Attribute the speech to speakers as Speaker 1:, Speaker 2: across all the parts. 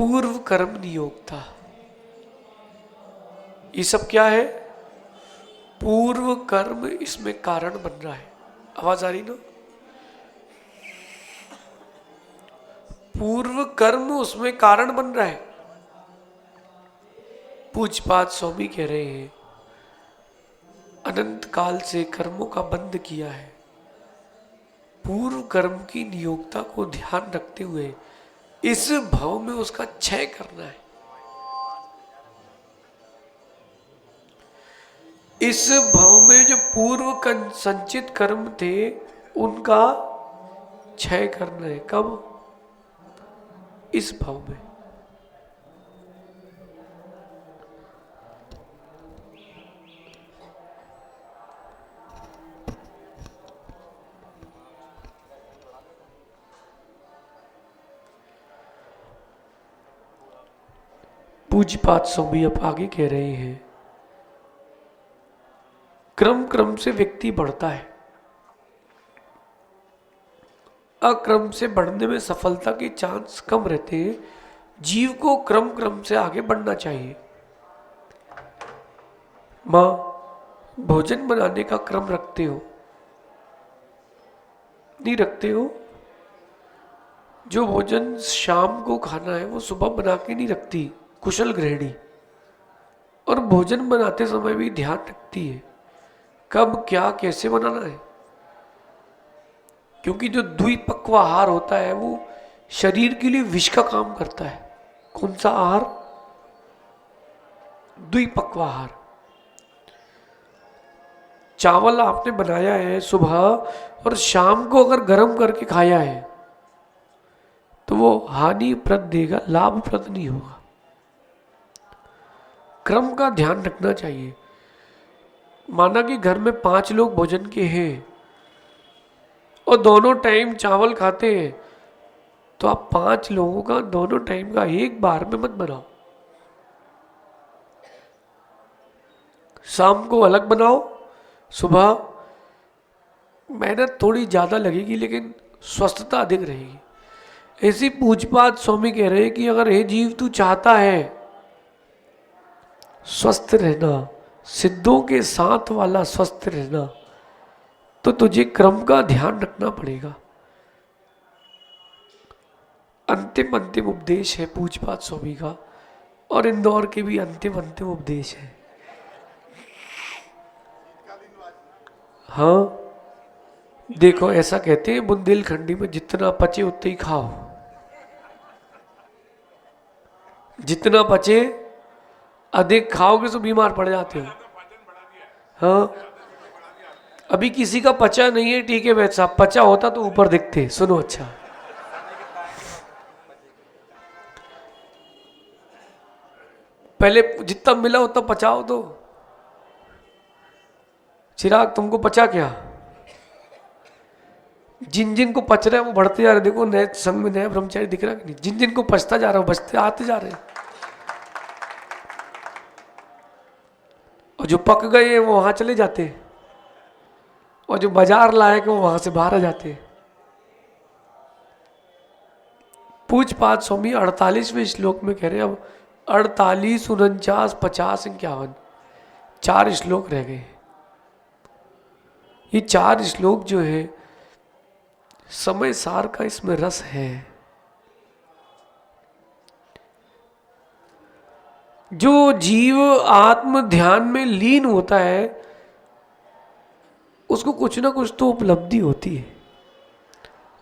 Speaker 1: पूर्व कर्म नियोक्ता। ये सब क्या है? पूर्व कर्म इसमें कारण बन रहा है। आवाज आ रही ना? पूर्व कर्म उसमें कारण बन रहा है। पूज्यपाद स्वामी कह रहे हैं अनंत काल से कर्मों का बंध किया है, पूर्व कर्म की नियोक्ता को ध्यान रखते हुए इस भाव में उसका क्षय करना है। इस भाव में जो पूर्व संचित कर्म थे उनका क्षय करना है। कब? इस भाव में। पूज्यपाद स्वामी अब आगे कह रहे हैं क्रम क्रम से व्यक्ति बढ़ता है, अक्रम से बढ़ने में सफलता के चांस कम रहते हैं। जीव को क्रम क्रम से आगे बढ़ना चाहिए। मां भोजन बनाने का क्रम रखते हो? नहीं रखते हो? जो भोजन शाम को खाना है वो सुबह बना के नहीं रखती कुशल गृहिणी, और भोजन बनाते समय भी ध्यान रखती है कब क्या कैसे बनाना है। क्योंकि जो द्विपक्व आहार होता है वो शरीर के लिए विष का काम करता है। कौन सा आहार? द्विपक्व आहार। चावल आपने बनाया है सुबह और शाम को अगर गर्म करके खाया है तो वो हानिप्रद देगा, लाभप्रद नहीं होगा। क्रम का ध्यान रखना चाहिए। माना कि घर में 5 लोग भोजन के हैं और दोनों टाइम चावल खाते हैं, तो आप 5 लोगों का दोनों टाइम का एक बार में मत बनाओ। शाम को अलग बनाओ, सुबह मेहनत थोड़ी ज़्यादा लगेगी लेकिन स्वस्थता अधिक रहेगी। ऐसी पूज्यपाद स्वामी कह रहे हैं कि अगर हे जीव तू चाहता है स्वस्थ रहना, सिद्धों के साथ वाला स्वस्थ रहना, तो तुझे क्रम का ध्यान रखना पड़ेगा। अंतिम अंतिम उपदेश है पूज्यपाद स्वामी का, और इंदौर के भी अंतिम अंतिम उपदेश है। हाँ देखो, ऐसा कहते हैं बुंदेलखंडी में जितना पचे उतना ही खाओ। जितना पचे अधिक खाओगे तो बीमार पड़ जाते हो। हाँ अभी किसी का पचा नहीं है, ठीक है भाई साहब, पचा होता तो ऊपर दिखते। सुनो अच्छा, पहले जितना मिला उतना पचाओ। तो चिराग तुमको पचा क्या? जिन जिन को पच रहा है वो बढ़ते जा रहे। देखो नए संघ में नया ब्रह्मचारी दिख रहा है कि नहीं? जिन जिन को पचता जा रहा है बचते आते जा रहे हैं, और जो पक गए हैं वो वहां चले जाते हैं, और जो बाजार लायक है वो वहां से बाहर आ जाते हैं। पूज्यपाद स्वामी 48वें श्लोक में कह रहे हैं, अब 48, 49, 50, 51 4 श्लोक रह गए। ये 4 श्लोक जो है समय सार का इसमें रस है। जो जीव आत्म ध्यान में लीन होता है उसको कुछ ना कुछ तो उपलब्धि होती है।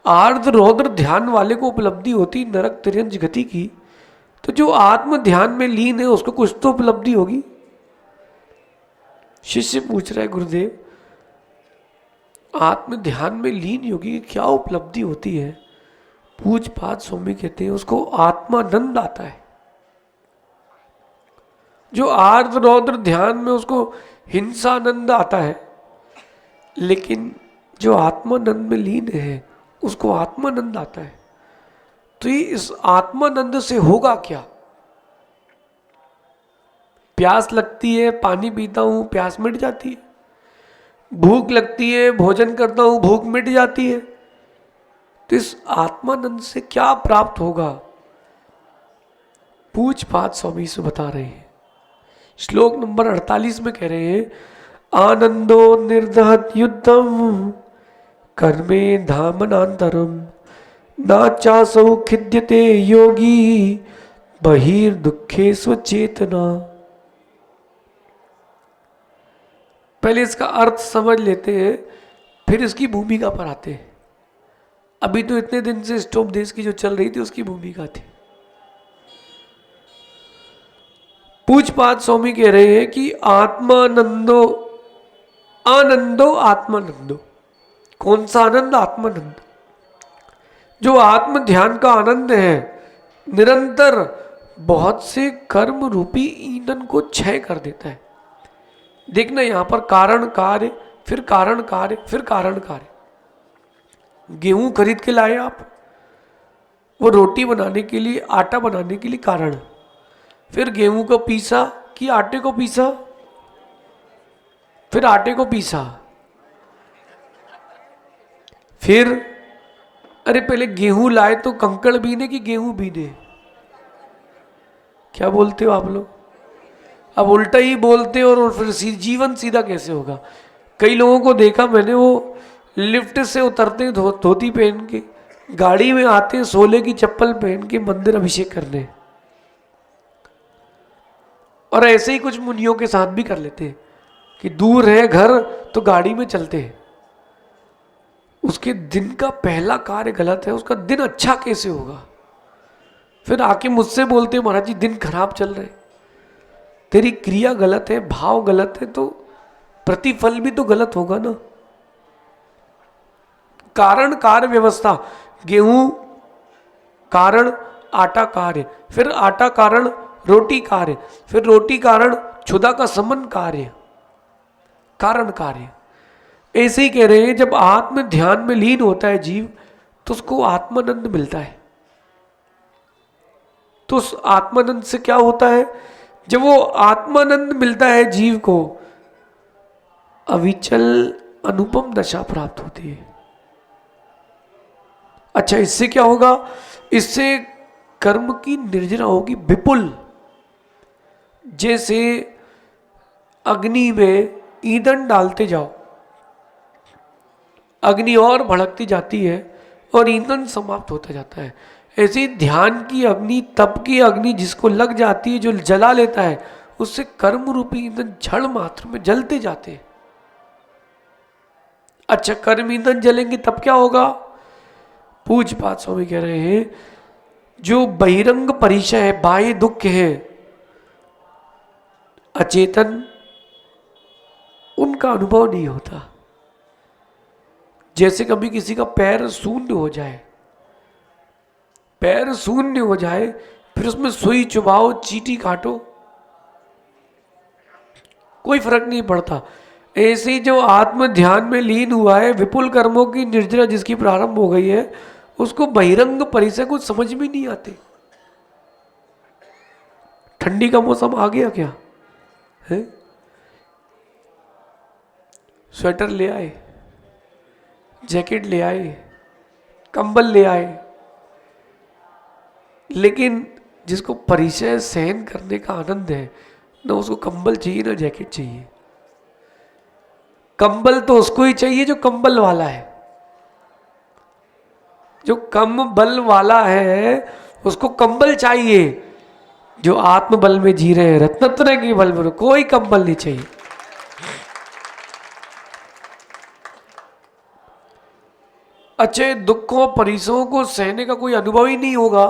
Speaker 1: आर्द्र रौद्र ध्यान वाले को उपलब्धि होती नरक तिर्यंज गति की, तो जो आत्म ध्यान में लीन है उसको कुछ तो उपलब्धि होगी। शिष्य पूछ रहा है गुरुदेव आत्म ध्यान में लीन योगी की क्या उपलब्धि होती है? पूज्यपाद स्वामी कहते हैं उसको आत्मानंद आता है। जो आर्द्र रौद्र ध्यान में उसको हिंसानंद आता है, लेकिन जो आत्मानंद में लीन है उसको आत्मानंद आता है। तो ये इस आत्मानंद से होगा क्या? प्यास लगती है, पानी पीता हूं, प्यास मिट जाती है। भूख लगती है, भोजन करता हूं, भूख मिट जाती है। तो इस आत्मानंद से क्या प्राप्त होगा? पूछपाछ स्वामी से बता रहे हैं। श्लोक नंबर 48 में कह रहे हैं, आनंदो निर्दहत युद्धम कर्मे धामनांतरम नाचासौ खिद्यते योगी बहिर्दुखे स्वचेतना। पहले इसका अर्थ समझ लेते हैं, फिर इसकी भूमिका पर आते हैं। अभी तो इतने दिन से स्टोपदेश की जो चल रही थी उसकी भूमिका थी। पूछपाछ स्वामी कह रहे हैं कि आत्मानंदो, आनंदो आत्मानंदो। कौन सा आनंद? आत्मानंद। जो आत्म ध्यान का आनंद है, निरंतर बहुत से कर्म रूपी ईंधन को क्षय कर देता है। देखना यहां पर कारण कार्य, फिर कारण कार्य, फिर कारण कार्य। गेहूं खरीद के लाए आप, वो रोटी बनाने के लिए, आटा बनाने के लिए कारण, फिर गेहूं को पीसा कि आटे को पीसा, फिर आटे को पीसा, फिर अरे पहले गेहूं लाए तो कंकड़ बीने कि गेहूं बीने? क्या बोलते हो आप लोग? अब उल्टा ही बोलते हो और फिर जीवन सीधा कैसे होगा? कई लोगों को देखा मैंने, वो लिफ्ट से उतरते हैं धोती पहन के, गाड़ी में आते हैं सोले की चप्पल पहन के मंदिर अभिषेक करने। और ऐसे ही कुछ मुनियों के साथ भी कर लेते हैं कि दूर है घर तो गाड़ी में चलते हैं। उसके दिन का पहला कार्य गलत है, उसका दिन अच्छा कैसे होगा? फिर आके मुझसे बोलते हैं, महाराज जी दिन खराब चल रहे, तेरी क्रिया गलत है, भाव गलत है, तो प्रतिफल भी तो गलत होगा ना। कारण कार्य व्यवस्था, गेहूं कारण, आटा कार्य, फिर आटा कारण रोटी कार्य, फिर रोटी कारण क्षुधा का समन कार्य, कारण कार्य। ऐसे ही कह रहे हैं, जब आत्म ध्यान में लीन होता है जीव तो उसको आत्मानंद मिलता है। तो उस आत्मानंद से क्या होता है? जब वो आत्मानंद मिलता है जीव को, अविचल अनुपम दशा प्राप्त होती है। अच्छा, इससे क्या होगा? इससे कर्म की निर्जरा होगी विपुल। जैसे अग्नि में ईंधन डालते जाओ, अग्नि और भड़कती जाती है और ईंधन समाप्त होता जाता है। ऐसी ध्यान की अग्नि, तप की अग्नि जिसको लग जाती है, जो जला लेता है, उससे कर्म रूपी ईंधन क्षण मात्र में जलते जाते हैं। अच्छा, कर्म ईंधन जलेंगे तब क्या होगा? पूछपाछ स्वामी कह रहे हैं, जो बहिरंग परिचय है, बाह्य दुख है, अचेतन, उनका अनुभव नहीं होता। जैसे कभी किसी का पैर शून्य हो जाए, पैर शून्य हो जाए, फिर उसमें सुई चुभाओ, चींटी काटो, कोई फर्क नहीं पड़ता। ऐसे ही जो आत्म ध्यान में लीन हुआ है, विपुल कर्मों की निर्जरा जिसकी प्रारंभ हो गई है, उसको बहिरंग परिचय कुछ समझ में नहीं आते। ठंडी का मौसम आ गया क्या है? स्वेटर ले आए, जैकेट ले आए, कंबल ले आए, लेकिन जिसको परिचय सहन करने का आनंद है, ना उसको कंबल चाहिए ना जैकेट चाहिए। कंबल तो उसको ही चाहिए जो कंबल वाला है। जो कम बल वाला है उसको कंबल चाहिए। जो आत्म बल में जी रहे हैं, रत्नत्रय के बल में, कोई कंबल नहीं चाहिए। अच्छे दुखों परिसरों को सहने का कोई अनुभव ही नहीं होगा,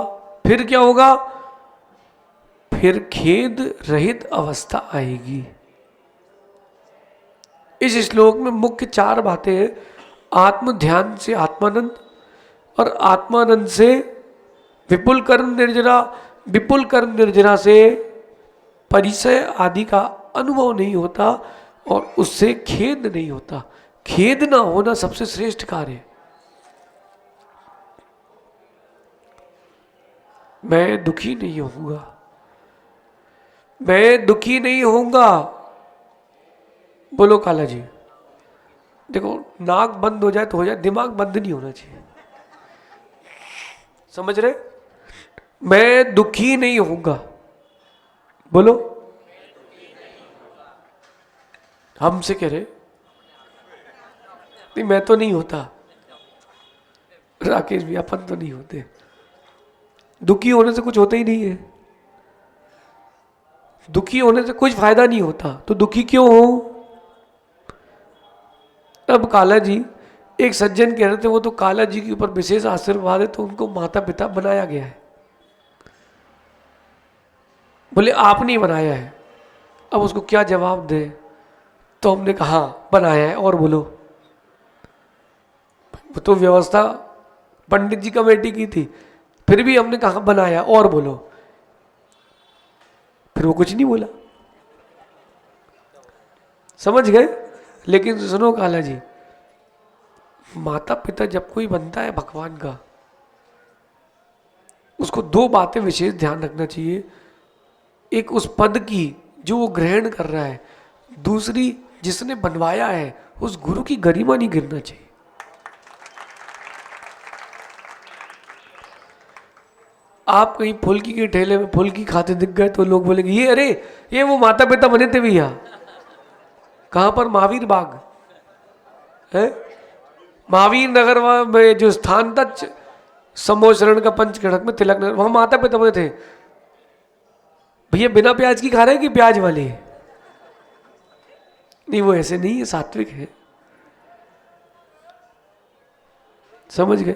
Speaker 1: फिर क्या होगा? फिर खेद रहित अवस्था आएगी। इस श्लोक में मुख्य 4 बातें हैं। आत्म ध्यान से आत्मानंद, और आत्मानंद से विपुल कर्म निर्जरा, विपुल कर्म निर्जरा से परिचय आदि का अनुभव नहीं होता और उससे खेद नहीं होता। खेद ना होना सबसे श्रेष्ठ कार्य है। मैं दुखी नहीं होऊंगा, मैं दुखी नहीं होऊंगा। बोलो काला जी। देखो, नाक बंद हो जाए तो हो जाए, दिमाग बंद नहीं होना चाहिए। समझ रहे? मैं दुखी नहीं होऊंगा, बोलो, हमसे कह रहे नहीं, मैं तो नहीं होता, राकेश भी, अपन तो नहीं होते। दुखी होने से कुछ होता ही नहीं है, दुखी होने से कुछ फायदा नहीं होता, तो दुखी क्यों हो? अब काला जी, एक सज्जन कह रहे थे वो तो काला जी के ऊपर विशेष आशीर्वाद है तो उनको माता पिता बनाया गया है। बोले आप नहीं बनाया है। अब उसको क्या जवाब दे? तो हमने कहा बनाया है, और बोलो। तो व्यवस्था पंडित जी कमेटी की थी, फिर भी हमने कहा बनाया, और बोलो। फिर वो कुछ नहीं बोला, समझ गए? लेकिन सुनो काला जी, माता पिता जब कोई बनता है भगवान का, उसको दो बातें विशेष ध्यान रखना चाहिए। एक उस पद की जो वो ग्रहण कर रहा है, दूसरी जिसने बनवाया है उस गुरु की गरिमा नहीं गिरना चाहिए। आप कहीं फुल्की के ठेले में फुल्की खाते दिख गए तो लोग बोलेंगे ये, अरे ये वो माता पिता बने थे भैया। कहां पर? महावीर बाग है, महावीर नगर में जो स्थान था समोशरण का पंचकड़क में तिलक नगर, वहां माता पिता बने थे। भैया बिना प्याज की खा रहे हैं कि प्याज वाले? नहीं, वो ऐसे नहीं है, सात्विक है, समझ गए?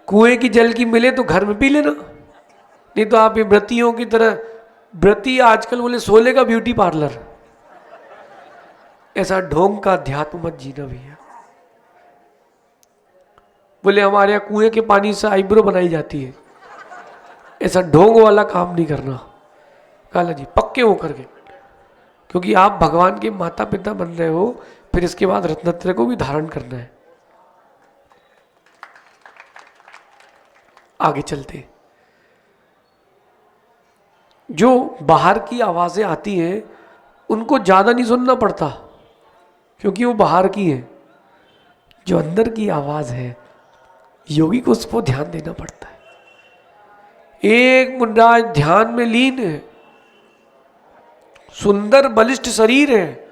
Speaker 1: कुएं की जल की मिले तो घर में पी लेना, नहीं तो आप ये व्रतियों की तरह, व्रती आजकल बोले सोले का ब्यूटी पार्लर, ऐसा ढोंग का अध्यात्म मत जीना भैया। बोले हमारे यहाँ कुएं के पानी से आईब्रो बनाई जाती है, ऐसा ढोंग वाला काम नहीं करना काला जी, पक्के होकर के, क्योंकि आप भगवान के माता पिता बन रहे हो, फिर इसके बाद रत्नत्रय को भी धारण करना है। आगे चलते, जो बाहर की आवाजें आती हैं उनको ज्यादा नहीं सुनना पड़ता, क्योंकि वो बाहर की है। जो अंदर की आवाज है, योगी को उस पर ध्यान देना पड़ता है। एक मुंडा ध्यान में लीन है, सुंदर बलिष्ठ शरीर है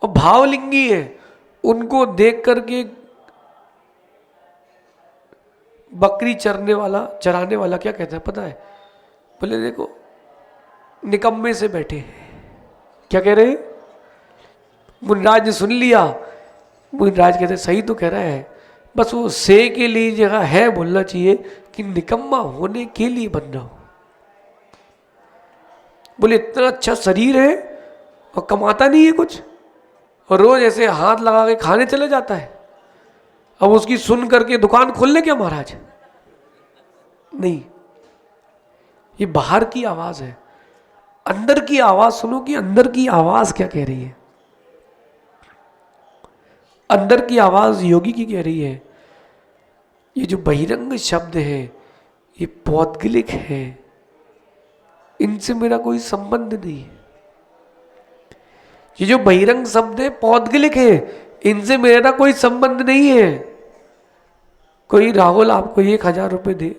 Speaker 1: और भावलिंगी है, उनको देख करके बकरी चराने वाला क्या कहता है पता है? बोले देखो निकम्मे से बैठे हैं। क्या कह रहे हैं? मुनिराज ने सुन लिया, मुनिराज कहते सही तो कह रहा है, बस वो से के लिए जगह है बोलना चाहिए कि निकम्मा होने के लिए बन रहा हूं। बोले इतना अच्छा शरीर है और कमाता नहीं है कुछ, और रोज ऐसे हाथ लगा के खाने चले जाता है, अब उसकी सुन करके दुकान खोल ले क्या महाराज? नहीं, ये बाहर की आवाज है। अंदर की आवाज सुनो कि अंदर की आवाज क्या कह रही है। अंदर की आवाज योगी की कह रही है, ये जो बहिरंग शब्द है ये पौद्गलिक है, इनसे मेरा कोई संबंध नहीं है। ये जो बहिरंग शब्द है पौद्गलिक है, इनसे मेरा कोई संबंध नहीं है। कोई राहुल आपको 1000 रुपए दे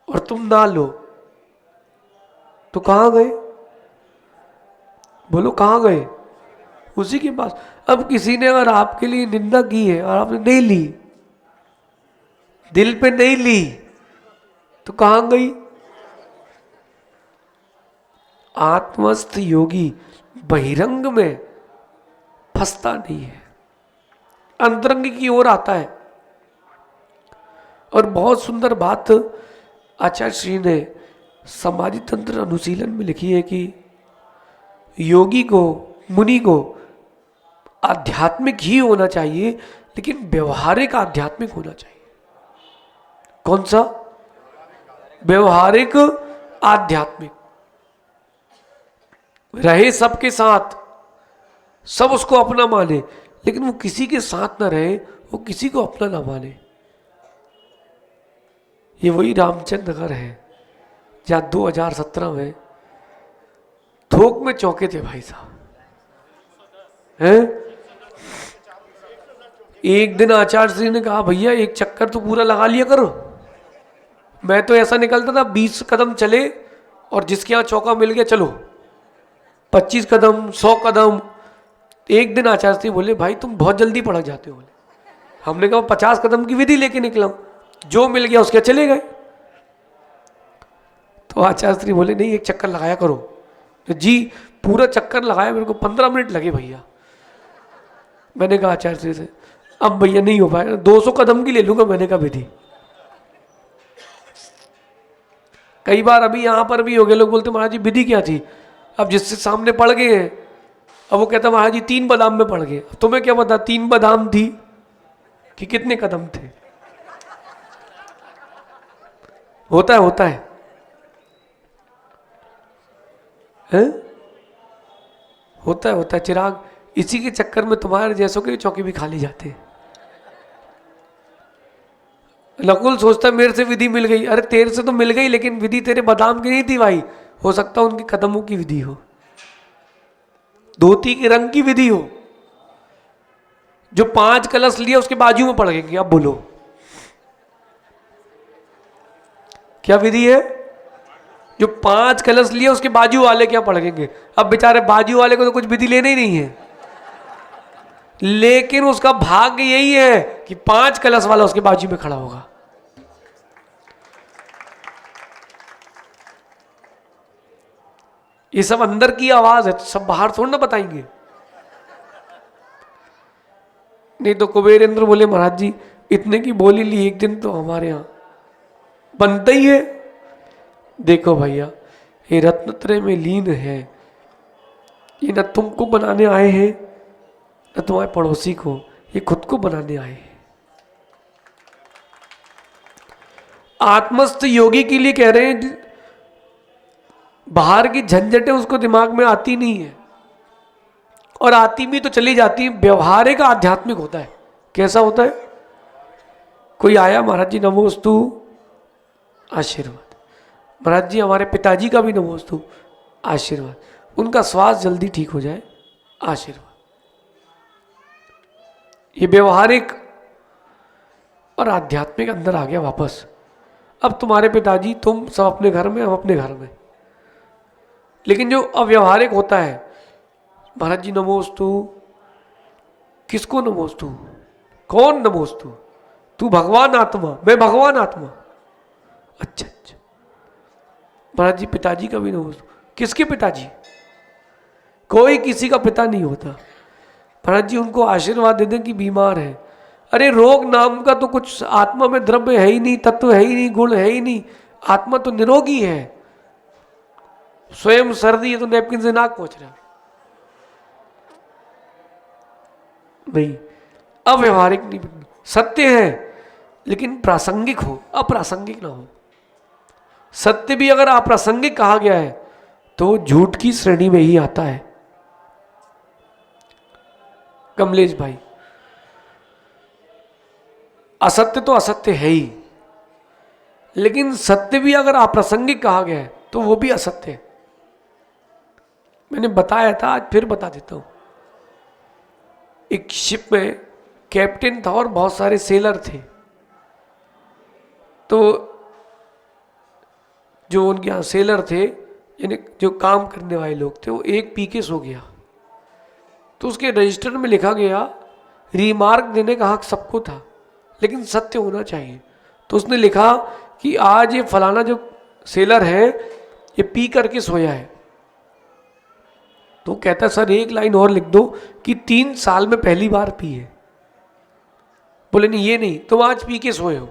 Speaker 1: और तुम ना लो तो कहां गए? बोलो कहां गए? उसी के पास। अब किसी ने अगर आपके लिए निंदा की है और आपने नहीं ली, दिल पे नहीं ली, तो कहां गई? आत्मस्थ योगी बहिरंग में फंसता नहीं है, अंतरंग की ओर आता है। और बहुत सुंदर बात आचार्य श्री ने समाधि तंत्र अनुशीलन में लिखी है कि योगी को, मुनि को आध्यात्मिक ही होना चाहिए, लेकिन व्यवहारिक आध्यात्मिक होना चाहिए। कौन सा? व्यवहारिक आध्यात्मिक। रहे सबके साथ, सब उसको अपना माने, लेकिन वो किसी के साथ ना रहे, वो किसी को अपना ना माने। ये वही रामचंद्र नगर है जहां 2017 में थोक में चौके थे भाई साहब हैं। एक दिन आचार्य श्री ने कहा भैया एक चक्कर तो पूरा लगा लिया करो। मैं तो ऐसा निकलता था 20 कदम चले और जिसके यहाँ चौका मिल गया चलो 25 कदम 100 कदम। एक दिन आचार्य श्री बोले भाई तुम बहुत जल्दी पढ़क जाते हो। बोले हमने कहा 50 कदम की विधि लेके निकला, जो मिल गया उसके चले गए। तो आचार्य श्री बोले नहीं एक चक्कर लगाया करो। तो जी पूरा चक्कर लगाया, मेरे को 15 मिनट लगे भैया। मैंने कहा आचार्य श्री से अब भैया नहीं हो पाएगा, 200 कदम की ले लूंगा। मैंने कहा विधि। कई बार अभी यहां पर भी हो गए, लोग बोलते महाराज जी विधि क्या थी। अब जिससे सामने पड़ गए हैं, अब वो कहता महाराज जी 3 बादाम में पड़ गए। तुम्हें क्या पता 3 बादाम थी कि कितने कदम थे। होता है होता है? होता है चिराग। इसी के चक्कर में तुम्हारे जैसों के चौके भी खाली जाते हैं। नकुल सोचता मेरे से विधि मिल गई। अरे तेरे से तो मिल गई, लेकिन विधि तेरे बादाम की नहीं थी भाई। हो सकता है उनके कदमों की विधि हो, धोती के रंग की विधि हो। जो 5 कलश लिया उसके बाजू में पड़ गए। अब बोलो क्या विधि है? जो 5 कलश लिया उसके बाजू वाले क्या पड़ गए। अब बेचारे बाजू वाले को तो कुछ विधि लेने ही नहीं है, लेकिन उसका भाग्य यही है कि 5 कलश वाला उसके बाजू में खड़ा होगा। ये सब अंदर की आवाज है, तो सब बाहर थोड़ा ना बताएंगे। नहीं तो कुबेरेंद्र बोले महाराज जी इतने की बोली ली, एक दिन तो हमारे यहां बनता ही है। देखो भैया ये रत्नत्रय में लीन है, ये न तुमको बनाने आए हैं न तुम्हारे पड़ोसी को, ये खुद को बनाने आए हैं। आत्मस्थ योगी के लिए कह रहे हैं, बाहर की झंझटें उसको दिमाग में आती नहीं है, और आती भी तो चली जाती है। व्यवहारिक आध्यात्मिक होता है। कैसा होता है? कोई आया महाराज जी नमोस्तु, आशीर्वाद। महाराज जी हमारे पिताजी का भी नमोस्तु, आशीर्वाद। उनका स्वास्थ्य जल्दी ठीक हो जाए, आशीर्वाद। ये व्यवहारिक और आध्यात्मिक अंदर आ गया वापस। अब तुम्हारे पिताजी तुम सब अपने घर में, हम अपने घर में। लेकिन जो अव्यवहारिक होता है, महाराज जी नमोस्तु, किसको नमोस्तु? कौन नमोस्तु? तू भगवान आत्मा, मैं भगवान आत्मा। अच्छा अच्छा। महाराज जी पिताजी का भी नमोस्तु। किसके पिताजी? कोई किसी का पिता नहीं होता। महाराज जी उनको आशीर्वाद दे दें कि बीमार है। अरे रोग नाम का तो कुछ आत्मा में द्रव्य है ही नहीं, तत्व है ही नहीं, गुण है ही नहीं। आत्मा तो निरोगी है। स्वयं सर्दी है तो नैपकिन से नाक पोंछ रहा। नहीं, अव्यवहारिक नहीं बनना। सत्य है लेकिन प्रासंगिक हो, अप्रासंगिक ना हो। सत्य भी अगर अप्रासंगिक कहा गया है तो झूठ की श्रेणी में ही आता है। कमलेश भाई, असत्य तो असत्य है ही, लेकिन सत्य भी अगर अप्रासंगिक कहा गया है तो वो भी असत्य है। मैंने बताया था, आज फिर बता देता हूं। एक शिप में कैप्टन था और बहुत सारे सेलर थे। तो जो उनके यहाँ सेलर थे, यानी जो काम करने वाले लोग थे, वो एक पी के सो गया। तो उसके रजिस्टर में लिखा गया, रिमार्क देने का हक सबको था लेकिन सत्य होना चाहिए। तो उसने लिखा कि आज ये फलाना जो सेलर है ये पी करके सोया है। तो कहता सर एक लाइन और लिख दो कि 3 साल में पहली बार पी है। बोले नहीं ये नहीं, तुम आज पी के सोए हो।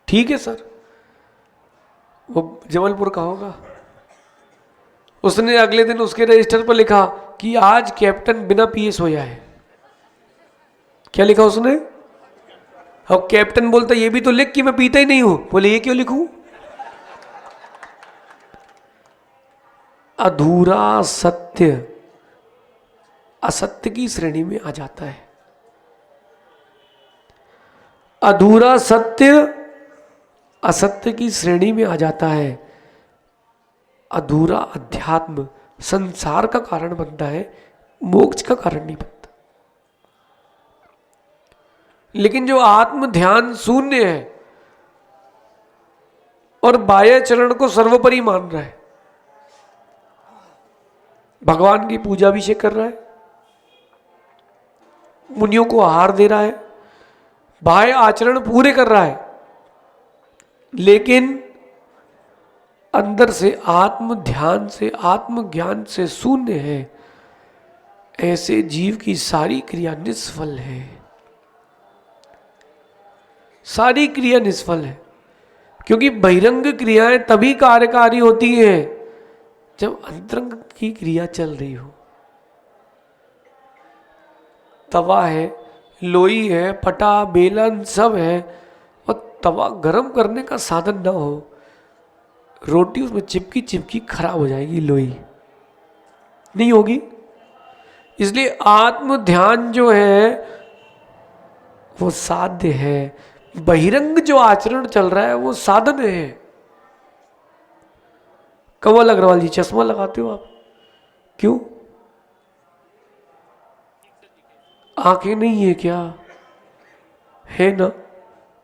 Speaker 1: ठीक है सर, वो जबलपुर का होगा। उसने अगले दिन उसके रजिस्टर पर लिखा कि आज कैप्टन बिना पिए सोया है। क्या लिखा उसने? अब कैप्टन बोलता ये भी तो लिख कि मैं पीता ही नहीं हूं। बोले ये क्यों लिखूं? अधूरा सत्य असत्य की श्रेणी में आ जाता है। अधूरा सत्य असत्य की श्रेणी में आ जाता है। अधूरा अध्यात्म संसार का कारण बनता है, मोक्ष का कारण नहीं बनता। लेकिन जो आत्म ध्यान शून्य है और बाह्य चरण को सर्वोपरि मान रहा है, भगवान की पूजा अभिषेक कर रहा है, मुनियों को आहार दे रहा है, बाह्य आचरण पूरे कर रहा है, लेकिन अंदर से आत्म ध्यान से, आत्म ज्ञान से शून्य है, ऐसे जीव की सारी क्रिया निष्फल है, सारी क्रिया निष्फल है। क्योंकि बहिरंग क्रियाएं तभी कार्यकारी होती हैं जब अंतरंग की क्रिया चल रही हो। तवा है, लोई है, पटा, बेलन सब है, और तवा गर्म करने का साधन ना हो, रोटी उसमें चिपकी चिपकी खराब हो जाएगी, लोई नहीं होगी। इसलिए आत्म ध्यान जो है वो साध्य है, बहिरंग जो आचरण चल रहा है वो साधन है। कमल अग्रवाल जी, चश्मा लगाते हो आप, क्यों? आंखें नहीं है क्या? है ना,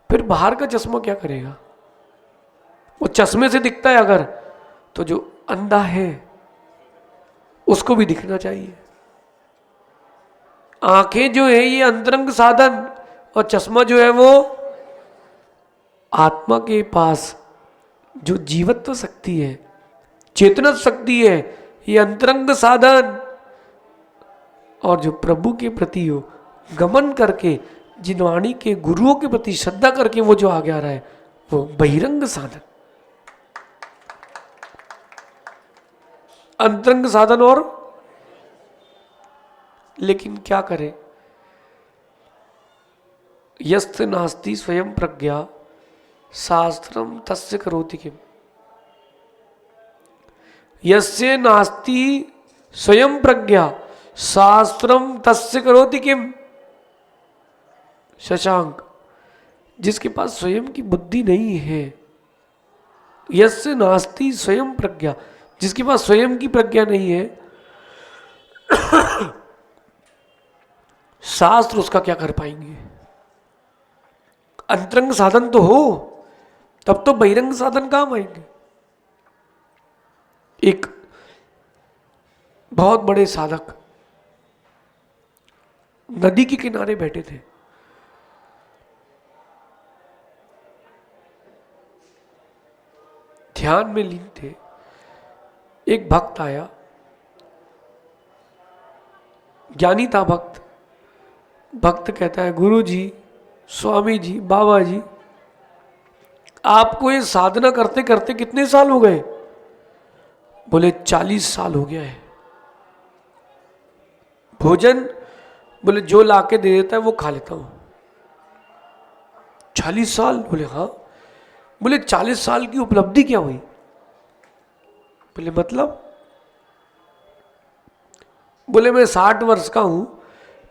Speaker 1: फिर बाहर का चश्मा क्या करेगा? वो चश्मे से दिखता है अगर, तो जो अंधा है उसको भी दिखना चाहिए। आंखें जो है ये अंतरंग साधन, और चश्मा जो है वो आत्मा के पास जो जीवत्व शक्ति है, चेतना शक्ति है, ये अंतरंग साधन। और जो प्रभु के प्रति हो गमन करके, जिन वाणी के गुरुओं के प्रति श्रद्धा करके वो जो आगे आ रहा है, वो बहिरंग साधन, अंतरंग साधन। और लेकिन क्या करें, यस्त नास्ति स्वयं प्रज्ञा शास्त्रम तस्य करोति किम। यस्य नास्ति स्वयं प्रज्ञा शास्त्रम तस्य करोति किम। शशांक, जिसके पास स्वयं की बुद्धि नहीं है, यस्य नास्ति स्वयं प्रज्ञा, जिसके पास स्वयं की प्रज्ञा नहीं है, शास्त्र उसका क्या कर पाएंगे? अंतरंग साधन तो हो, तब तो बहिरंग साधन काम आएंगे। एक बहुत बड़े साधक नदी के किनारे बैठे थे, ध्यान में लीन थे। एक भक्त आया, ज्ञानी था भक्त। भक्त कहता है, गुरु जी, स्वामी जी, बाबा जी, आपको ये साधना करते करते कितने साल हो गए? बोले 40 साल हो गया है। भोजन, बोले जो लाके दे देता है वो खा लेता हूं। 40 साल? बोले हाँ। बोले 40 साल की उपलब्धि क्या हुई? बोले मतलब? बोले मैं 60 वर्ष का हूं,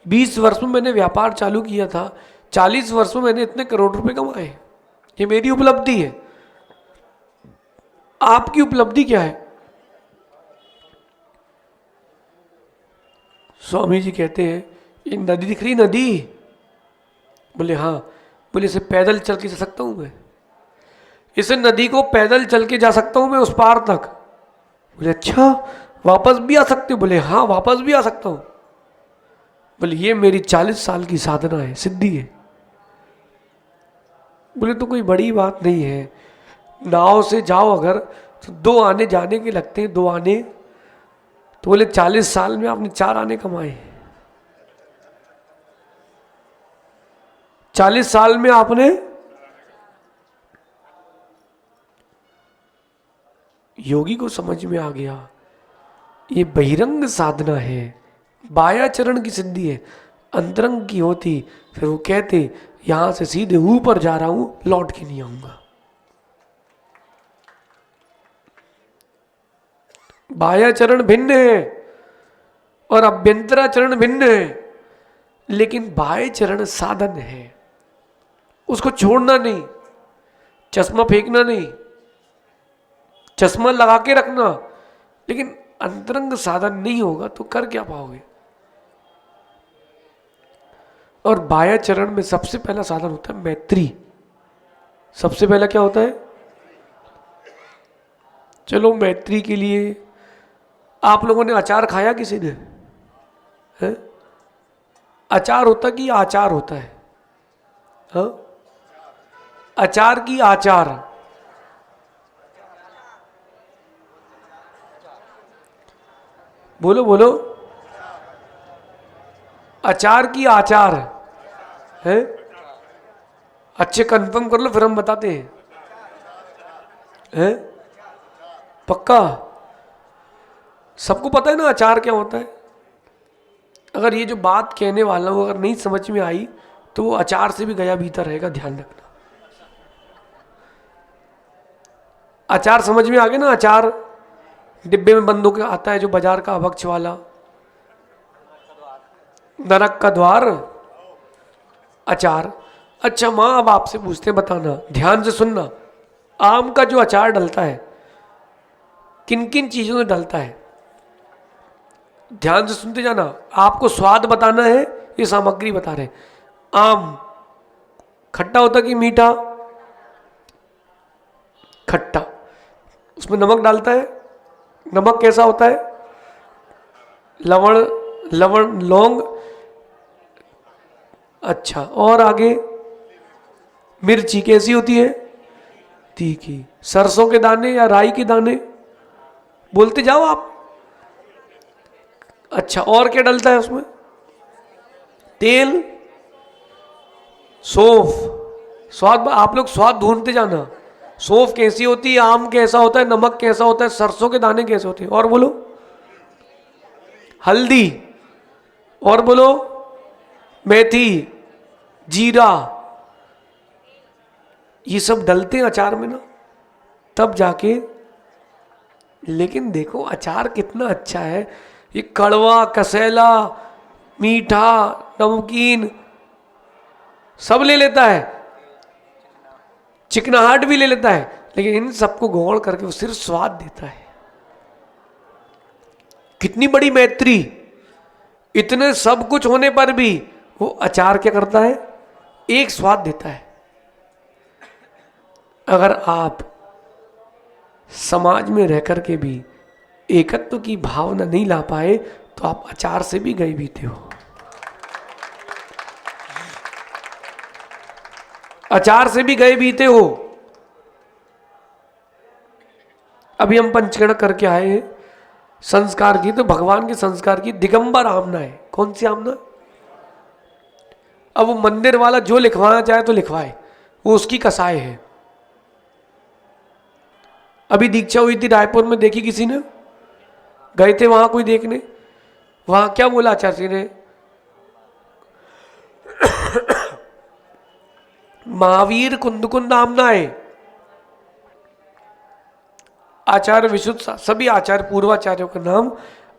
Speaker 1: 20 वर्ष में मैंने व्यापार चालू किया था, 40 वर्ष में मैंने इतने करोड़ रुपए कमाए, ये मेरी उपलब्धि है। आपकी उपलब्धि क्या है? स्वामी जी कहते हैं, ये नदी दिख रही, नदी? बोले हाँ। बोले इसे पैदल चल के जा सकता हूं मैं? इस नदी को पैदल चल के जा सकता हूं मैं उस पार तक? बोले अच्छा, वापस भी आ सकते हो? बोले हाँ, वापस भी आ सकता हूं। बोले ये मेरी 40 साल की साधना है, सिद्धि है। बोले तो कोई बड़ी बात नहीं है, नाव से जाओ अगर तो 2 आने जाने के लगते हैं, 2 आने। तो बोले 40 साल में आपने 4 आने कमाए, 40 साल में आपने। योगी को समझ में आ गया ये बहिरंग साधना है, बाह्याचरण की सिद्धि है। अंतरंग की होती फिर वो कहते यहां से सीधे ऊपर जा रहा हूं, लौट के नहीं आऊंगा। बाह्याचरण भिन्न है और अभ्यंतराचरण भिन्न है, लेकिन बाह्यचरण साधन है, उसको छोड़ना नहीं, चश्मा फेंकना नहीं, चश्मा लगा के रखना, लेकिन अंतरंग साधन नहीं होगा तो कर क्या पाओगे? और बाह्याचरण में सबसे पहला साधन होता है मैत्री। सबसे पहला क्या होता है? चलो मैत्री के लिए, आप लोगों ने अचार खाया किसी ने? है? अचार होता कि आचार होता है? हाँ, अचार की आचार? बोलो बोलो, अचार की आचार है? अच्छे कंफर्म कर लो फिर हम बताते हैं। हैं? पक्का? सबको पता है ना अचार क्या होता है? अगर ये जो बात कहने वाला हूं अगर नहीं समझ में आई तो वो अचार से भी गया भीतर रहेगा, ध्यान रखना। अचार समझ में आ गया ना? अचार डिब्बे में बंद होकर आता है, जो बाजार का अभक्ष वाला, नरक का द्वार अचार। अच्छा माँ, अब आपसे पूछते, बताना ध्यान से सुनना, आम का जो अचार डलता है किन किन चीजों में डलता है? ध्यान से सुनते जाना, आपको स्वाद बताना है, ये सामग्री बता रहे। आम खट्टा होता कि मीठा? खट्टा। उसमें नमक डालता है, नमक कैसा होता है? लवण, लवण, लौंग। अच्छा, और आगे? मिर्ची कैसी होती है? तीखी। सरसों के दाने या राई के दाने? बोलते जाओ आप। अच्छा, और क्या डलता है उसमें? तेल, सौंफ। स्वाद, आप लोग स्वाद ढूंढते जाना, सौंफ कैसी होती है, आम कैसा होता है, नमक कैसा होता है, सरसों के दाने कैसे होते हैं, और बोलो? हल्दी, और बोलो? मेथी, जीरा, ये सब डलते हैं अचार में ना, तब जाके। लेकिन देखो अचार कितना अच्छा है, ये कड़वा, कसैला, मीठा, नमकीन सब ले लेता है, चिकनाहट भी ले लेता है, लेकिन इन सबको गौड़ करके वो सिर्फ स्वाद देता है। कितनी बड़ी मैत्री! इतने सब कुछ होने पर भी वो अचार क्या करता है? एक स्वाद देता है। अगर आप समाज में रह करके भी एकत्व की भावना नहीं ला पाए तो आप अचार से भी गए बीते हो। अचार से भी गए बीते हो। अभी हम पंचकर्म करके आए हैं संस्कार की, तो भगवान के संस्कार की दिगंबर आमना है। कौन सी आमना? अब वो मंदिर वाला जो लिखवाना चाहे तो लिखवाए, वो उसकी कसाई है। अभी दीक्षा हुई थी रायपुर में, देखी किसी ने? गए थे वहां कोई देखने? वहां क्या बोला आचार्य ने? महावीर कुंद आमना है। आचार्य विशुद्ध, सभी आचार्य पूर्वाचार्यों का नाम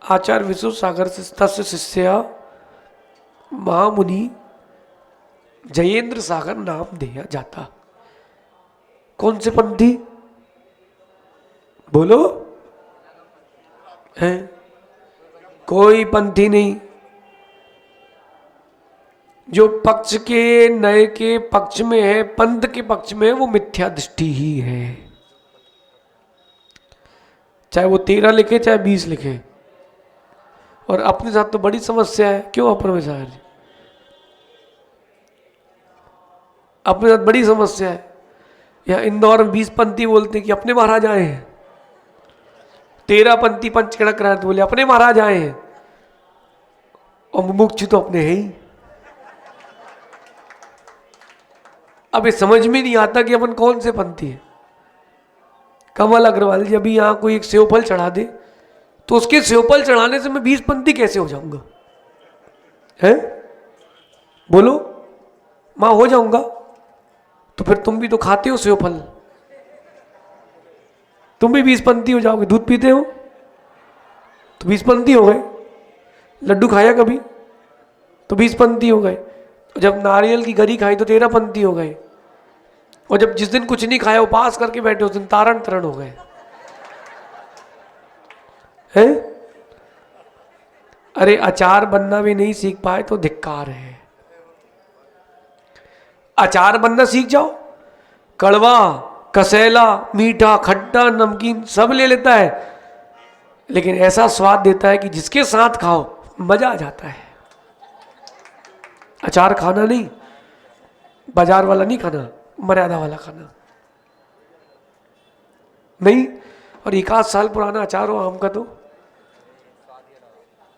Speaker 1: आचार्य विशुद्ध सागर से तस्य शिष्या महामुनि जयेंद्र सागर नाम दिया जाता। कौन से पंथी? बोलो? है कोई पंथी नहीं। जो पक्ष के नए के पक्ष में है, पंथ के पक्ष में है, वो मिथ्या दृष्टि ही है। चाहे वो 13 लिखे चाहे 20 लिखे। और अपने साथ तो बड़ी समस्या है। क्यों अपर सागर जी? अपने साथ बड़ी समस्या है। या इंदौर में 20 पंथी बोलते हैं कि अपने महाराज आए हैं, 13 पंथी पंचकड़क रहे बोले अपने महाराज आए हैं, और मुमुक्षु तो अपने हैं ही। अब ये समझ में नहीं आता कि अपन कौन से पंथी है। कमल अग्रवाल जी, अभी यहां कोई एक सेवफल चढ़ा दे तो उसके सेवफल चढ़ाने से मैं 20 पंथी कैसे हो जाऊंगा? है? बोलो? मां हो जाऊंगा। तो फिर तुम भी तो खाते हो सेवफल, तुम भी 20 पंथी हो जाओगे। दूध पीते हो तो 20 पंथी हो गए। लड्डू खाया कभी तो 20 पंथी हो गए। जब नारियल की गरी खाई तो 13 पंथी हो गए। और जब जिस दिन कुछ नहीं खाया उपास करके बैठे उस दिन तारण तरण हो गए। हैं? अरे अचार बनना भी नहीं सीख पाए तो धिक्कार है। अचार बनना सीख जाओ। कड़वा, कसैला, मीठा, खट्टा, नमकीन सब ले लेता है, लेकिन ऐसा स्वाद देता है कि जिसके साथ खाओ मजा आ जाता है। अचार खाना नहीं, बाजार वाला नहीं खाना, मर्यादा वाला खाना नहीं। और 1 आध साल पुराना अचार हो आम का तो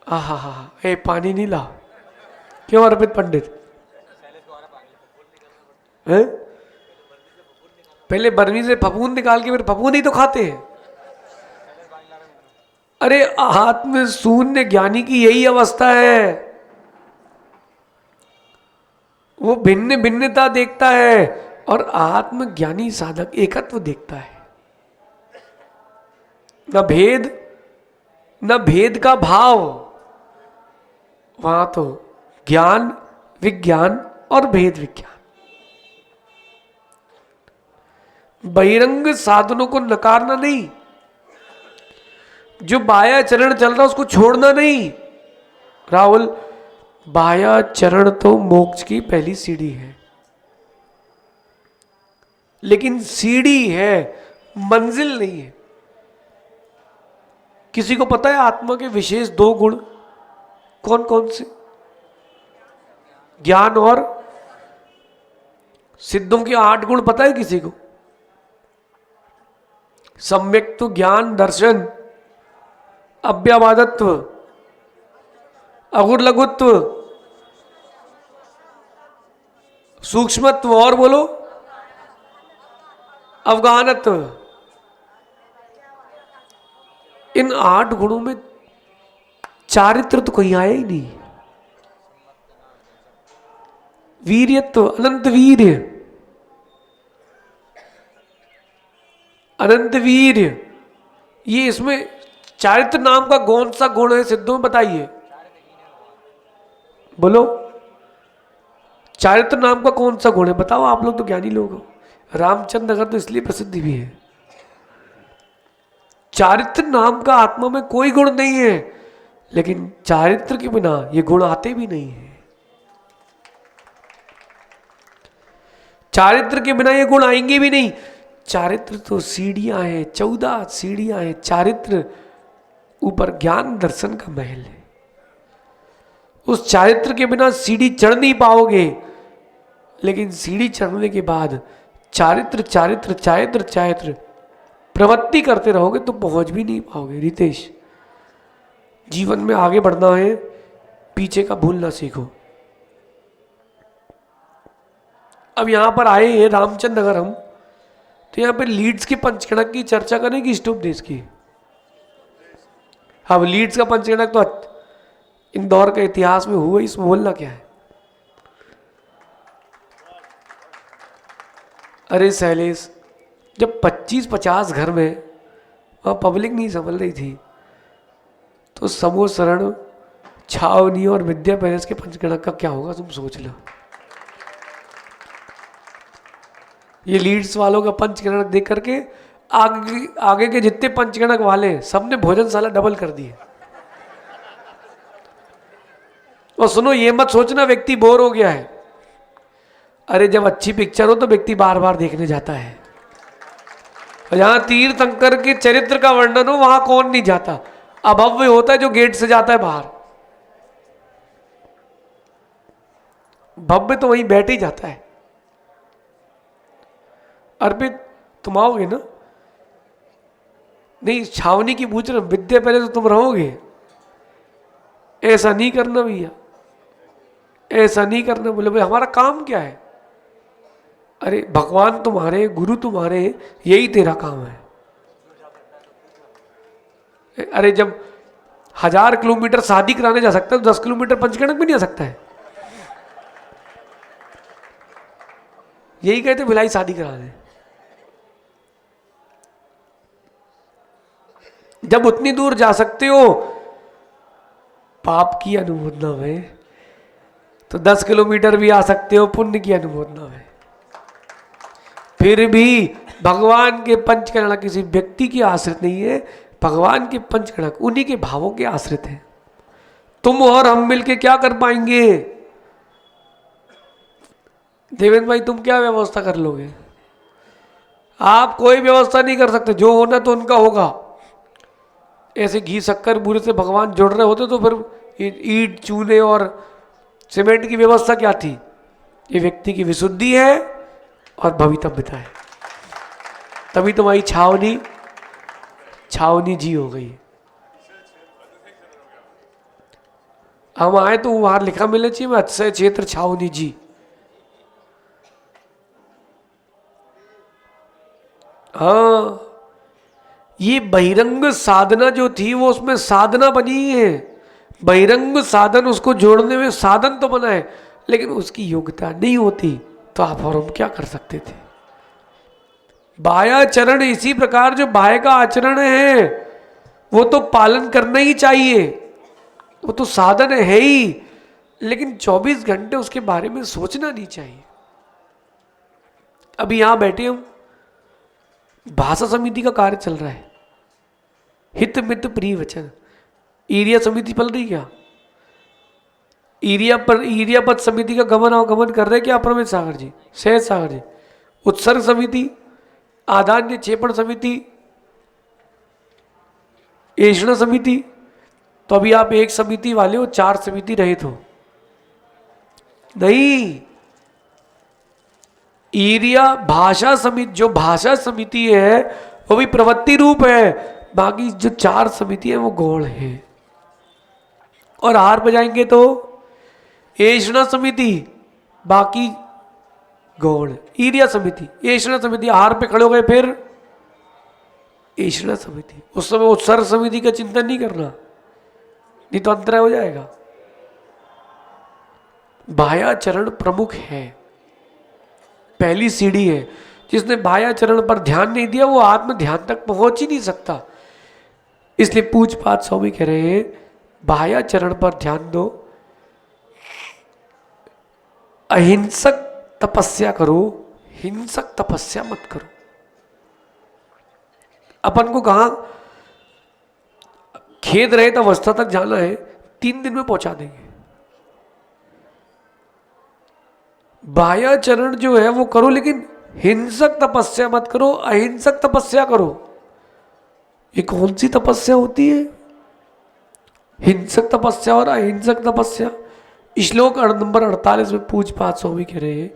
Speaker 1: हा, ए पानी नहीं ला। क्यों अर्पित पंडित? है? पहले बर्मी से फफूंद निकाल के फिर फफूंद ही तो खाते हैं। अरे आत्म शून्य ज्ञानी की यही अवस्था है, वो भिन्न भिन्नता देखता है और आत्मज्ञानी साधक एकत्व देखता है। न भेद, न भेद का भाव, वहां तो ज्ञान विज्ञान और भेद विज्ञान। बहिरंग साधनों को नकारना नहीं, जो बाह्य चरण चल रहा उसको छोड़ना नहीं। राहुल, बाह्य चरण तो मोक्ष की पहली सीढ़ी है, लेकिन सीढ़ी है, मंजिल नहीं है। किसी को पता है आत्मा के विशेष 2 गुण कौन कौन से? ज्ञान और सिद्धों के 8 गुण पता है किसी को? सम्यक तो ज्ञान दर्शन, अव्यावादत्व, अगुर लघुत्व, सूक्ष्मत्व और बोलो अवगाहनत्व। इन 8 गुणों में चारित्र तो कहीं आया ही नहीं। वीर्यत्व, अनंत वीर्य, अनंत वीर्य, ये इसमें चारित्र नाम का कौन सा गुण है सिद्धों में बताइए? बोलो, चारित्र नाम का कौन सा गुण है बताओ? आप लोग तो ज्ञानी लोग हो। रामचंद्र नगर तो इसलिए प्रसिद्धि भी है, चारित्र नाम का आत्मा में कोई गुण नहीं है, लेकिन चारित्र के बिना ये गुण आते भी नहीं है। चारित्र के बिना ये गुण आएंगे भी नहीं। चारित्र तो सीढ़ियां हैं, 14 सीढ़ियां हैं। चारित्र ऊपर ज्ञान दर्शन का महल है। उस चारित्र के बिना सीढ़ी चढ़ नहीं पाओगे, लेकिन सीढ़ी चढ़ने के बाद चारित्र चारित्र चारित्र चारित्र प्रवृत्ति करते रहोगे तो पहुंच भी नहीं पाओगे। रितेश, जीवन में आगे बढ़ना है, पीछे का भूलना सीखो। अब यहां पर आए हैं रामचंद्र नगर हम, तो यहां पर लीड्स के पंचगणक की चर्चा करेंगे स्टोपदेश की। अब लीड्स का पंचगणक तो इंदौर के इतिहास में हुआ, इसमें बोलना क्या है? अरे शैलेश, जब 25-50 घर में वहाँ पब्लिक नहीं संभल रही थी, तो समूह शरण, छावनी और विद्या पैलेस के पंचगणक का क्या होगा तुम सोच लो। ये लीड्स वालों का पंचगणक देख करके आगे के जितने पंचगणक वाले सबने भोजनशाला डबल कर दी है। और सुनो, ये मत सोचना व्यक्ति बोर हो गया है। अरे जब अच्छी पिक्चर हो तो व्यक्ति बार बार देखने जाता है। जहां तीर्थंकर के चरित्र का वर्णन हो वहां कौन नहीं जाता? अभव्य होता है जो गेट से जाता है बाहर, भव्य तो वहीं बैठ ही जाता है। अर्पित, तुम आओगे ना? नहीं, छावनी की पूछ रहे, विद्या पहले तो तुम रहोगे। ऐसा नहीं करना भैया, ऐसा नहीं करना। बोले भाई हमारा काम क्या है? अरे भगवान तुम्हारे, गुरु तुम्हारे, यही तेरा काम है। अरे जब 1000 किलोमीटर शादी कराने जा सकता है तो 10 किलोमीटर पंचगणक भी नहीं आ सकता है। यही कहते भिलाई शादी करा दे। जब उतनी दूर जा सकते हो पाप की अनुमोदना में, तो 10 किलोमीटर भी आ सकते हो पुण्य की अनुमोदना में। फिर भी भगवान के पंचगणक किसी व्यक्ति की आश्रित नहीं है, भगवान के पंचगणक उन्हीं के भावों के आश्रित हैं। तुम और हम मिलके क्या कर पाएंगे? देवेंद्र भाई तुम क्या व्यवस्था कर लोगे? आप कोई व्यवस्था नहीं कर सकते, जो होना तो उनका होगा। ऐसे घी शक्कर बूरे से भगवान जुड़ रहे होते तो फिर ईंट चूने और सीमेंट की व्यवस्था क्या थी? ये व्यक्ति की विशुद्धि है और भवितव्यता है, तभी तुम्हारी छावनी छावनी जी हो गई। हम आए तो वहां लिखा मिले चाहिए, मैं अक्षय क्षेत्र छावनी जी। हाँ, ये बहिरंग साधना जो थी वो उसमें साधना बनी है। बहिरंग साधन उसको जोड़ने में साधन तो बना है, लेकिन उसकी योग्यता नहीं होती तो आप और हम क्या कर सकते थे? बाह्याचरण इसी प्रकार जो बाह्य का आचरण है वो तो पालन करना ही चाहिए, वो तो साधन है ही, लेकिन 24 घंटे उसके बारे में सोचना नहीं चाहिए। अभी यहां बैठे हम, भाषा समिति का कार्य चल रहा है, हित मित प्रिय वचन। ईरिया समिति पल रही क्या? ईरिया पद समिति का गमन अवगमन कर रहे क्या प्रमेश सागर जी, सहज सागर जी? उत्सर्ग समिति, आदान्य क्षेपण समिति, ऐषण समिति। तो अभी आप एक समिति वाले हो, 4 समिति रहित हो नहीं। ईरिया भाषा समिति, जो भाषा समिति है वो भी प्रवृत्ति रूप है, बाकी जो 4 समिति है वो गौण है। और हार बजाएंगे तो ऐषणा समिति, बाकी गौण। ईरिया समिति, ऐषणा समिति, हार पे खड़े हो गए फिर ऐषणा समिति। उस समय उत्सर्ग समिति का चिंतन नहीं करना, नहीं तो अंतराय हो जाएगा। बाह्याचरण प्रमुख है, पहली सीढ़ी है। जिसने बाह्याचरण पर ध्यान नहीं दिया वो आत्म ध्यान तक पहुंच ही नहीं सकता। इसलिए पूजपात स्वामी कह रहे हैं बाह्याचरण पर ध्यान दो, अहिंसक तपस्या करो, हिंसक तपस्या मत करो। अपन को कहां खेद रहित अवस्था तक जाना है, 3 दिन में पहुंचा देंगे। बाह्याचरण जो है वो करो, लेकिन हिंसक तपस्या मत करो, अहिंसक तपस्या करो। ये कौन सी तपस्या होती है? हिंसक तपस्या और अहिंसक तपस्या। श्लोक नंबर 48 में पूजपात स्वामी कह रहे हैं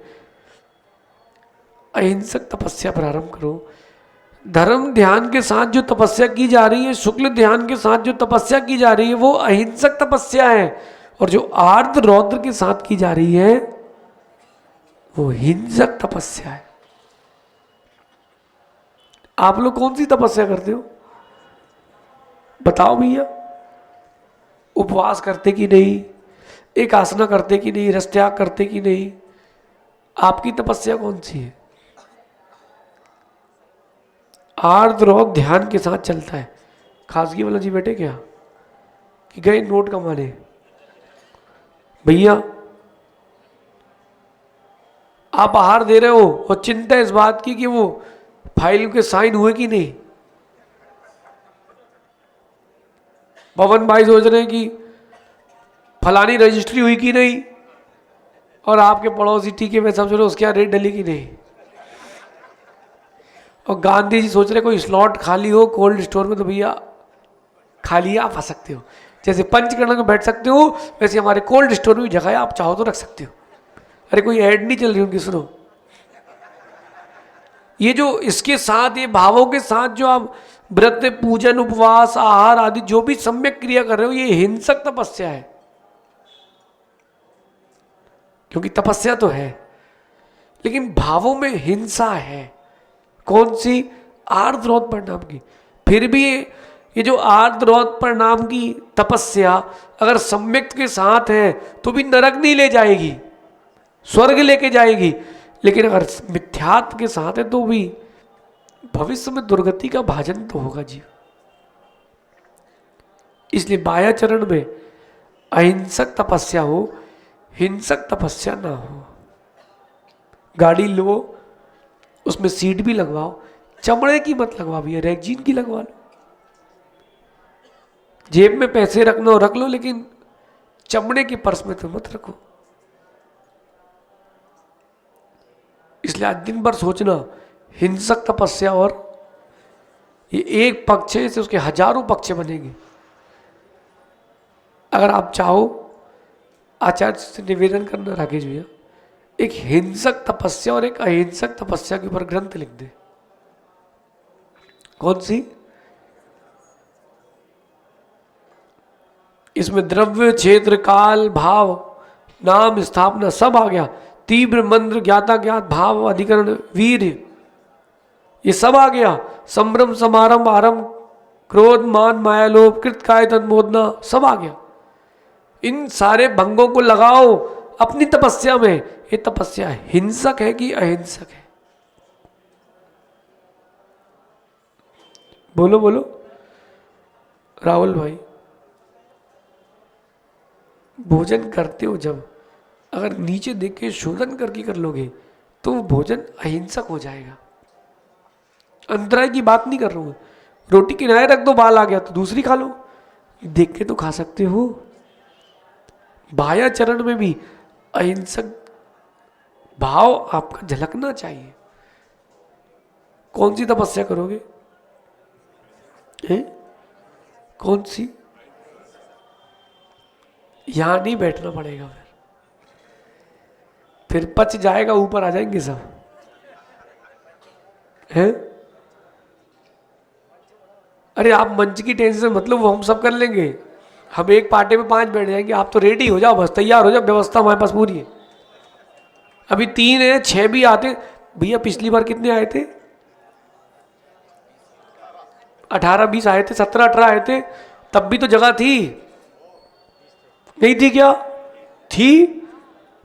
Speaker 1: अहिंसक तपस्या प्रारंभ करो। धर्म ध्यान के साथ जो तपस्या की जा रही है, शुक्ल ध्यान के साथ जो तपस्या की जा रही है वो अहिंसक तपस्या है, और जो आर्द्र रौद्र के साथ की जा रही है वो हिंसक तपस्या है। आप लोग कौन सी तपस्या करते हो बताओ भैया? उपवास करते कि नहीं, एक आसना करते कि नहीं, रसत्याग करते कि नहीं? आपकी तपस्या कौन सी है? आर्द्र और ध्यान के साथ चलता है। खासगी वाला जी बैठे क्या कि गए नोट कमाने? भैया आप आहार दे रहे हो और चिंता इस बात की कि वो फाइल के साइन हुए कि नहीं। पवन भाई सोच रहे हैं कि फलानी रजिस्ट्री हुई कि नहीं, और आपके पड़ोसी टीके में समझ रहे उसके यहाँ रेट डली कि नहीं। और गांधी जी सोच रहे कोई स्लॉट खाली हो कोल्ड स्टोर में, तो भैया खाली है, आप आ सकते हो। जैसे पंचकर्णा में बैठ सकते हो वैसे हमारे कोल्ड स्टोर में भी जगह है, आप चाहो तो रख सकते हो। अरे कोई ऐड नहीं चल रही उनकी, सुनो। ये जो इसके साथ, ये भावों के साथ जो आप व्रत पूजन उपवास आहार आदि जो भी सम्यक क्रिया कर रहे हो, ये हिंसक तपस्या है। क्योंकि तपस्या तो है लेकिन भावों में हिंसा है। कौन सी? आर्द्रोत परिणाम की। फिर भी ये जो आर्द्रोत परिणाम की तपस्या अगर सम्यक के साथ है तो भी नरक नहीं ले जाएगी, स्वर्ग लेके जाएगी। लेकिन अगर मिथ्यात्व के साथ है तो भी भविष्य में दुर्गति का भाजन तो होगा जीव। इसलिए बाह्याचरण में अहिंसक तपस्या हो, हिंसक तपस्या ना हो। गाड़ी लो, उसमें सीट भी लगवाओ, चमड़े की मत लगवा भैया, रेगजीन की लगवा लो। जेब में पैसे रखना हो रख लो, लेकिन चमड़े के पर्स में तो मत रखो। इसलिए आज दिन भर सोचना हिंसक तपस्या, और ये एक पक्ष है, इससे उसके हजारों पक्ष बनेंगे। अगर आप चाहो, आचार्य से निवेदन करना राकेश भैया, एक हिंसक तपस्या और एक अहिंसक तपस्या के ऊपर ग्रंथ लिख दे। कौन सी? इसमें द्रव्य, क्षेत्र, काल, भाव, नाम, स्थापना सब आ गया। तीव्र, मंद्र, ज्ञाता, ज्ञात, भाव, अधिकरण, वीर, ये सब आ गया। संभ्रम, समारंभ, आरंभ, क्रोध, मान, माया, लोभ, कृत, काय, तन्मोदना, सब आ गया। इन सारे भंगों को लगाओ अपनी तपस्या में। ये तपस्या हिंसक है कि अहिंसक है? बोलो बोलो राहुल भाई। भोजन करते हो जब, अगर नीचे देख के शोधन करके कर लोगे तो वो भोजन अहिंसक हो जाएगा। अंतराय की बात नहीं कर रहा हूं। रोटी किनारे रख दो, बाल आ गया तो दूसरी खा लो, देख के तो खा सकते हो। बाह्याचरण में भी अहिंसक भाव आपका झलकना चाहिए। कौन सी तपस्या करोगे? कौन सी? यहां नहीं बैठना पड़ेगा, फिर पच जाएगा, ऊपर आ जाएंगे सब है। अरे आप मंच की टेंशन मतलब, वो हम सब कर लेंगे। हम एक पार्टी में 5 बैठ जाएंगे, आप तो रेडी हो जाओ, बस तैयार हो जाओ, व्यवस्था हमारे पास पूरी है। अभी 3 है, 6 भी आते भैया। पिछली बार कितने आए थे? 18-20 आए थे, 17-18 आए थे, तब भी तो जगह थी, नहीं थी क्या? थी।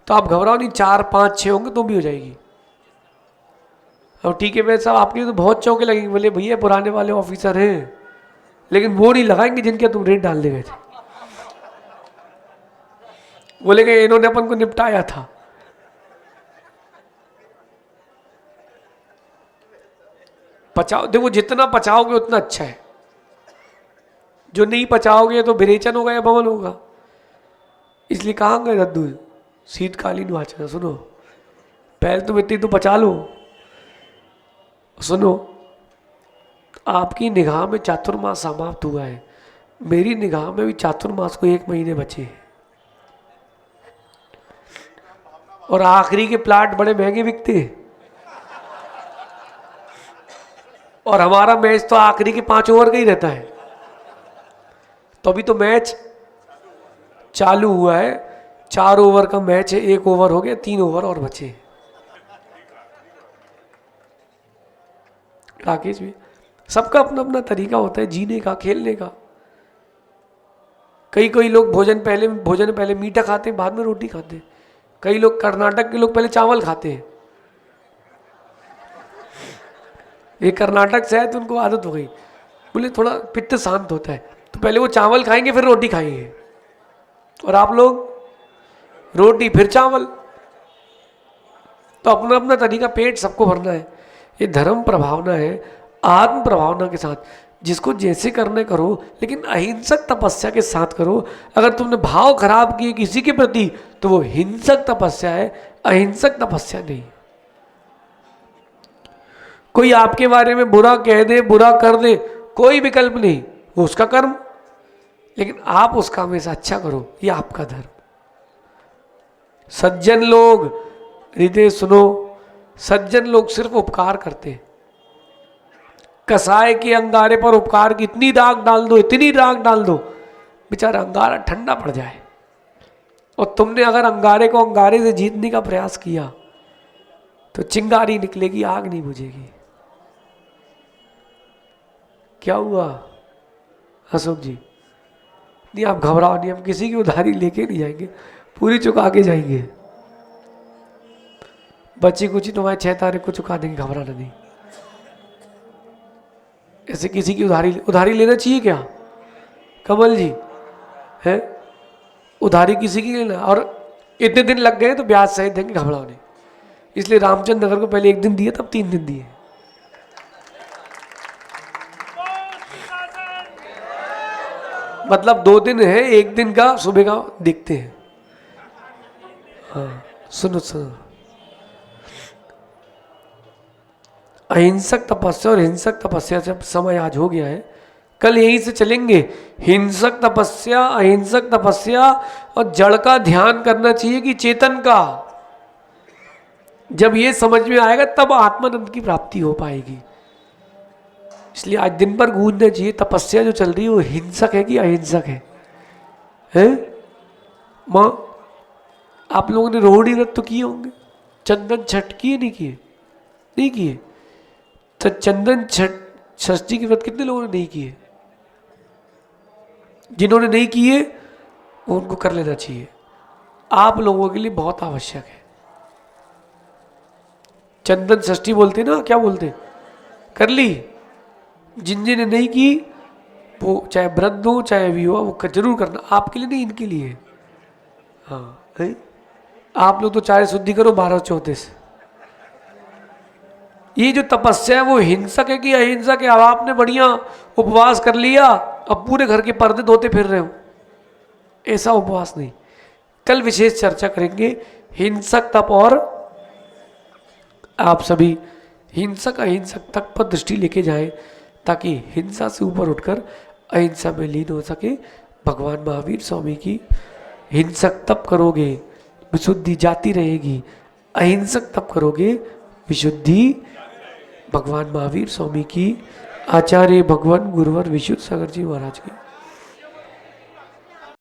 Speaker 1: तो आप घबराओ नहीं, 4-5-6 होंगे तो भी हो जाएगी। अब ठीक है, वैसा आपके तो बहुत चौके लगेंगे, बोले भैया पुराने वाले ऑफिसर हैं, लेकिन वो नहीं लगाएंगे जिनके तुम रेट डालने गए थे। बोलेंगे इन्होंने अपन को निपटाया था। पचाओ, देखो जितना पचाओगे उतना अच्छा है। जो नहीं पचाओगे तो विरेचन होगा या भवन होगा। इसलिए कहाँ गए रद्दू शीतकालीन वाचन? सुनो, पहले तुम इतनी तो पचा लो। सुनो, आपकी निगाह में चातुर्मास समाप्त हुआ है, मेरी निगाह में भी चातुर्मास को 1 महीने बचे हैं। और आखिरी के प्लाट बड़े महंगे बिकते हैं, और हमारा मैच तो आखिरी के 5 ओवर का ही रहता है। तो अभी तो मैच चालू हुआ है, 4 ओवर का मैच है, 1 ओवर हो गया, 3 ओवर और बचे। राकेश भी, सबका अपना अपना तरीका होता है जीने का, खेलने का। कई लोग भोजन पहले मीठा खाते हैं, बाद में रोटी खाते हैं। कई लोग, कर्नाटक के लोग पहले चावल खाते हैं। ये कर्नाटक से है तो उनको आदत हो गई, बोले थोड़ा पित्त शांत होता है, तो पहले वो चावल खाएंगे फिर रोटी खाएंगे। और आप लोग रोटी फिर चावल। तो अपना अपना तरीका, पेट सबको भरना है। ये धर्म प्रभावना है, आत्म प्रभावना के साथ। जिसको जैसे करने करो, लेकिन अहिंसक तपस्या के साथ करो। अगर तुमने भाव खराब किए किसी के प्रति तो वो हिंसक तपस्या है, अहिंसक तपस्या नहीं। कोई आपके बारे में बुरा कह दे, बुरा कर दे, कोई विकल्प नहीं, वो उसका कर्म, लेकिन आप उसका हमेशा अच्छा करो, ये आपका धर्म। सज्जन लोग, हृदय सुनो, सज्जन लोग सिर्फ उपकार करते हैं। कसाय के अंगारे पर उपकार की इतनी राख डाल दो, इतनी राख डाल दो, बेचारा अंगारा ठंडा पड़ जाए। और तुमने अगर अंगारे को अंगारे से जीतने का प्रयास किया तो चिंगारी निकलेगी, आग नहीं बुझेगी। क्या हुआ अशोक जी? नहीं आप घबराओ नहीं, हम किसी की उधारी लेके नहीं जाएंगे, पूरी चुका के जाएंगे। बच्ची कुछ ही तुम्हारे 6 तारीख को चुका देंगे, घबराना नहीं। ऐसे किसी की उधारी लेना चाहिए क्या कमल जी? है उधारी किसी की लेना, और इतने दिन लग गए तो ब्याज सहित देंगे, घबराओ नहीं। इसलिए रामचंद्र नगर को पहले 1 दिन दिए, तब 3 दिन दिए। मतलब 2 दिन है, 1 दिन का सुबह का देखते हैं। हाँ सुनो सुनो, अहिंसक तपस्या और हिंसक तपस्या से समय आज हो गया है, कल यहीं से चलेंगे। हिंसक तपस्या, अहिंसक तपस्या और जड़ का ध्यान करना चाहिए कि चेतन का। जब ये समझ में आएगा तब आत्मानंद की प्राप्ति हो पाएगी। इसलिए आज दिन भर गूंजना चाहिए तपस्या जो चल रही है वो हिंसक है कि अहिंसक है? हैं माँ, आप लोगों ने रोहिणी व्रत तो किए होंगे, चंदन छठ किए नहीं किए? नहीं किए तो चंदन छठ षष्ठी के व्रत कितने लोगों ने नहीं किए? जिन्होंने नहीं किए वो उनको कर लेना चाहिए, आप लोगों के लिए बहुत आवश्यक है। चंदन षष्ठी बोलते ना, क्या बोलते? कर ली। जिन जिन्हें नहीं की वो चाहे वृद्ध हो चाहे अभी हो, वो जरूर करना, आपके लिए नहीं इनके लिए। हाँ है? आप लोग तो चाहे शुद्धि करो 12-14 से। ये जो तपस्या है वो हिंसक है कि अहिंसक है? अब आपने बढ़िया उपवास कर लिया, अब पूरे घर के पर्दे धोते फिर रहे हो, ऐसा उपवास नहीं। कल विशेष चर्चा करेंगे हिंसक तप, और आप सभी हिंसक अहिंसक तक पर दृष्टि लेके जाएं ताकि हिंसा से ऊपर उठकर अहिंसा में लीन हो सके। भगवान महावीर स्वामी की हिंसक तप करोगे विशुद्धि जाती रहेगी, अहिंसक तप करोगे विशुद्धि। भगवान महावीर स्वामी की, आचार्य भगवान गुरुवर विशुद्ध सागर जी महाराज की।